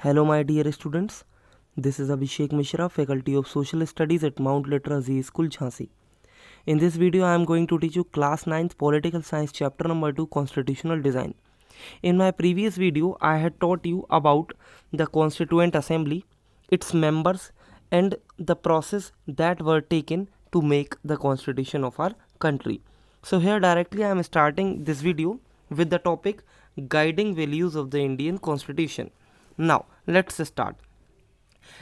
Hello, my dear students. This is Abhishek Mishra, Faculty of Social Studies at Mount Litra Z School, Jhansi. In this video, I am going to teach you Class 9th Political Science Chapter number 2, Constitutional Design. In my previous video, I had taught you about the Constituent Assembly, its members, and the process that were taken to make the Constitution of our country. So here directly I am starting this video with the topic Guiding Values of the Indian Constitution. Now, let's start.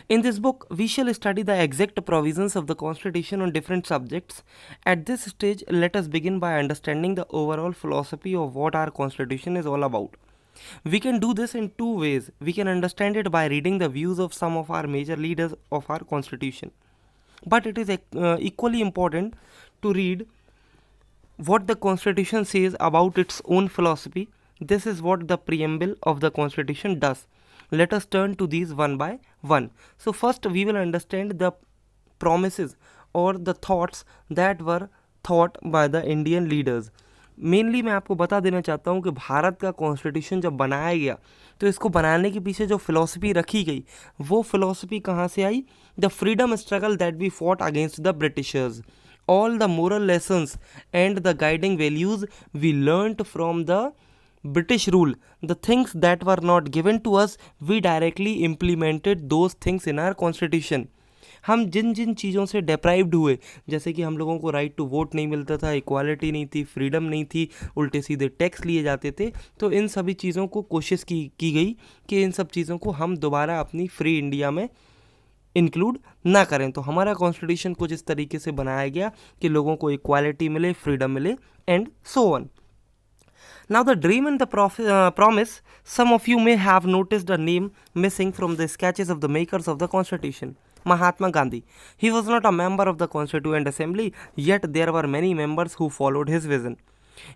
In this book, we shall study the exact provisions of the Constitution on different subjects. At this stage, let us begin by understanding the overall philosophy of what our Constitution is all about. We can do this in two ways. We can understand it by reading the views of some of our major leaders of our Constitution. But it is equally important to read what the Constitution says about its own philosophy. This is what the preamble of the Constitution does. Let us turn to these one by one. So first we will understand the promises or the thoughts that were thought by the Indian leaders. Mainly मैं आपको बता देना चाहता हूँ कि भारत का constitution जब बनाया गया तो इसको बनाने के पीछे जो फिलॉसफी रखी गई वो फिलॉसफी कहाँ से आई? The freedom struggle that we fought against the Britishers. All the moral lessons and the guiding values we learnt from the British rule, the things that were not given to us, we directly implemented those things in our constitution. हम जिन जिन चीज़ों से deprived हुए, जैसे कि हम लोगों को right to vote नहीं मिलता था, इक्वालिटी नहीं थी, फ्रीडम नहीं थी, उल्टे सीधे टैक्स लिए जाते थे, तो इन सभी चीज़ों को कोशिश की गई कि इन सब चीज़ों को हम दोबारा अपनी फ्री इंडिया में इंक्लूड ना करें. तो हमारा कॉन्स्टिट्यूशन कुछ इस तरीके से बनाया गया कि लोगों को इक्वालिटी मिले, फ्रीडम मिले and so on. Now the dream and the promise, some of you may have noticed a name missing from the sketches of the makers of the constitution. Mahatma Gandhi. He was not a member of the Constituent Assembly, yet there were many members who followed his vision.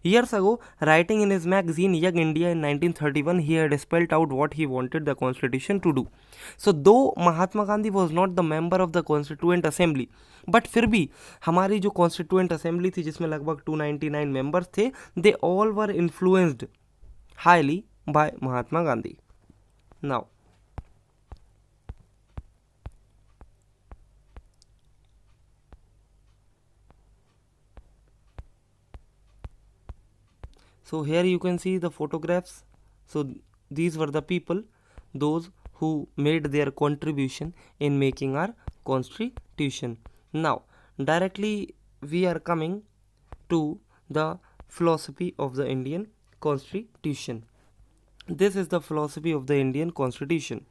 Years ago, writing in his magazine Young India in 1931, he had spelled out what he wanted the constitution to do. So though Mahatma Gandhi was not the member of the Constituent Assembly, but फिर भी हमारी जो Constituent Assembly थी जिसमें लगभग 299 members थे, they all were influenced highly by Mahatma Gandhi. Now, so here you can see the photographs. So these were the people, those who made their contribution in making our constitution. Now directly we are coming to the philosophy of the Indian constitution. This is the philosophy of the Indian constitution.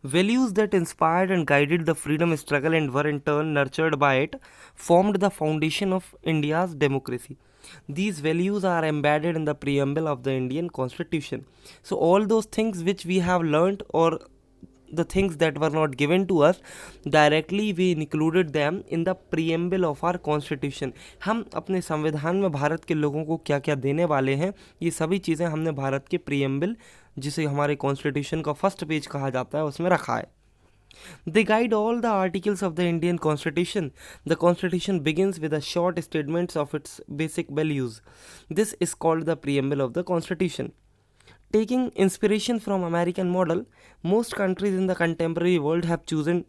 Values that inspired and guided the freedom struggle and were in turn nurtured by it formed the foundation of India's democracy. These values are embedded in the preamble of the Indian Constitution. So all those things which we have learnt or the things that were not given to us, directly we included them in the preamble of our constitution. हम अपने संविधान में भारत के लोगों को क्या क्या देने वाले हैं, ये सभी चीज़ें हमने भारत के preamble, जिसे हमारे कॉन्स्टिट्यूशन का फर्स्ट पेज कहा जाता है, उसमें रखा है. They guide all the articles of the Indian Constitution. The Constitution begins with a short statements of its basic values. This is called the preamble of the Constitution. Taking inspiration from American model, most countries in the contemporary world have chosen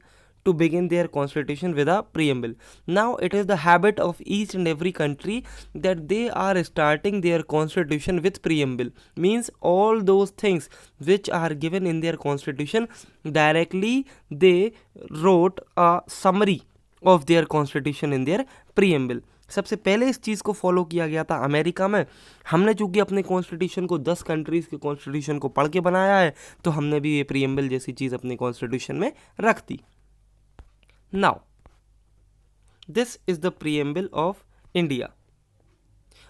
to begin their constitution with a preamble. Now it is the habit of each and every country that they are starting their constitution with preamble. Means all those things which are given in their constitution, directly they wrote a summary of their constitution in their preamble. सबसे पहले इस चीज़ को follow किया गया था America में. हमने चूँकि अपने कॉन्स्टिट्यूशन को 10 कंट्रीज़ के कॉन्स्टिट्यूशन को पढ़ के बनाया है, तो हमने भी ये प्रीएम्बल जैसी चीज़ अपने कॉन्स्टिट्यूशन में रख दी. Now, this is the preamble of India.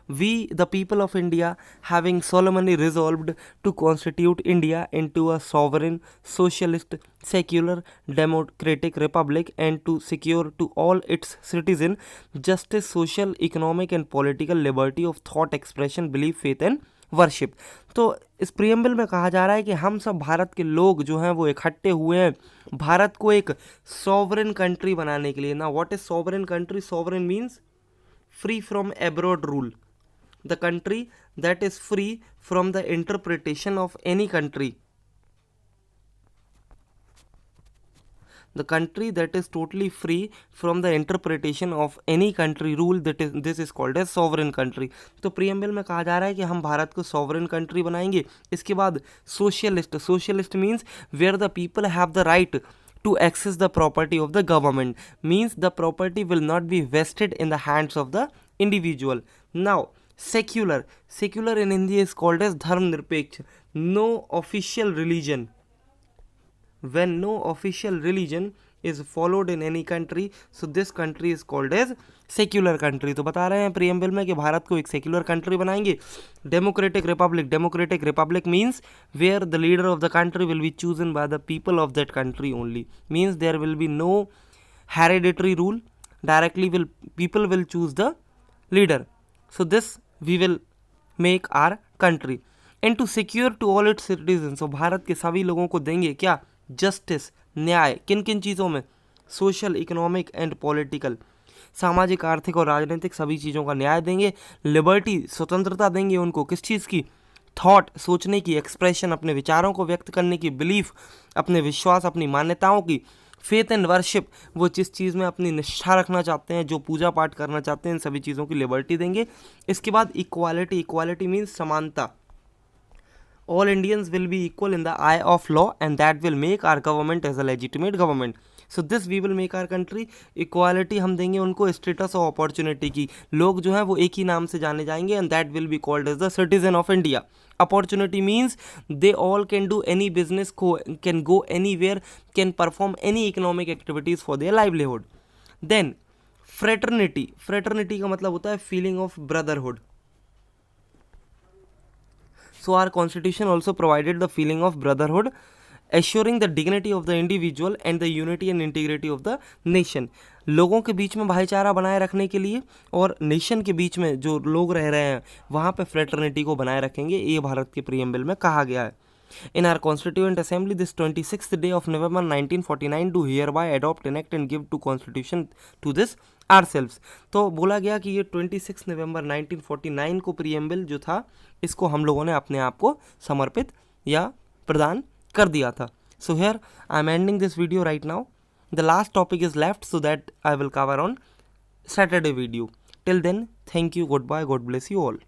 We, the people of India, having solemnly resolved to constitute India into a sovereign, socialist, secular, democratic republic and to secure to all its citizens justice, social, economic and political liberty of thought, expression, belief, faith and worship. तो इस preamble में कहा जा रहा है कि हम सब भारत के लोग जो हैं वो इकट्ठे हुए हैं भारत को एक सॉवरेन कंट्री बनाने के लिए. ना what is sovereign country? Sovereign means free from abroad rule. The country that is free from the interpretation of any country. the country that is totally free from the interpretation of any country rule, this is called as sovereign country. तो preamble में कहा जा रहा है कि हम भारत को sovereign country बनाएंगे. इसके बाद socialist means where the people have the right to access the property of the government, means the property will not be vested in the hands of the individual. Now secular in Hindi is called as धर्मनिरपेक्ष. No official religion, when no official religion is followed in any country, so this country is called as secular country. तो बता रहे हैं preamble में कि भारत को एक secular country बनाएंगे. Democratic Republic means where the leader of the country will be chosen by the people of that country only, means there will be no hereditary rule, directly people will choose the leader. So this we will make our country. And to secure to all its citizens, so Bharat के सभी लोगों को देंगे क्या? Justice, न्याय. किन किन चीज़ों में? सोशल, इकोनॉमिक एंड पॉलिटिकल, सामाजिक, आर्थिक और राजनीतिक सभी चीज़ों का न्याय देंगे. लिबर्टी, स्वतंत्रता देंगे उनको. किस चीज़ की? थॉट, सोचने की. एक्सप्रेशन, अपने विचारों को व्यक्त करने की. बिलीफ, अपने विश्वास, अपनी मान्यताओं की. फेथ एंड वर्शिप, वो जिस चीज़ में अपनी निष्ठा रखना चाहते हैं, जो पूजा पाठ करना चाहते हैं, इन सभी चीज़ों की लिबर्टी देंगे. इसके बाद इक्वालिटी मीन्स समानता. All Indians will be equal in the eye of law, and that will make our government as a legitimate government. So this we will make our country. Equality हम देंगे उनको. Status और opportunity की. लोग जो हैं वो एक ही नाम से जाने जाएंगे, and that will be called as the citizen of India. Opportunity means they all can do any business, can go anywhere, can perform any economic activities for their livelihood. Then fraternity का मतलब होता है feeling of brotherhood. So our constitution also provided the feeling of brotherhood, assuring the dignity of the individual and the unity and integrity of the nation. लोगों के बीच में भाईचारा बनाए रखने के लिए और नेशन के बीच में जो लोग रह रहे हैं वहाँ पे फ्रेटर्निटी को बनाए रखेंगे. ये भारत के प्रीएम्बल में कहा गया है. In our Constituent Assembly this 26th day of November 1949 do hereby adopt, enact and give to Constitution to this ourselves. तो बोला गया कि ये 26 नवंबर 1949 को प्रीएम्बल जो था इसको हम लोगों ने अपने आप को समर्पित या प्रदान कर दिया था. So here I am ending this video right now. The last topic is left, so that I will cover on Saturday video. Till then, thank you, goodbye, God bless you all.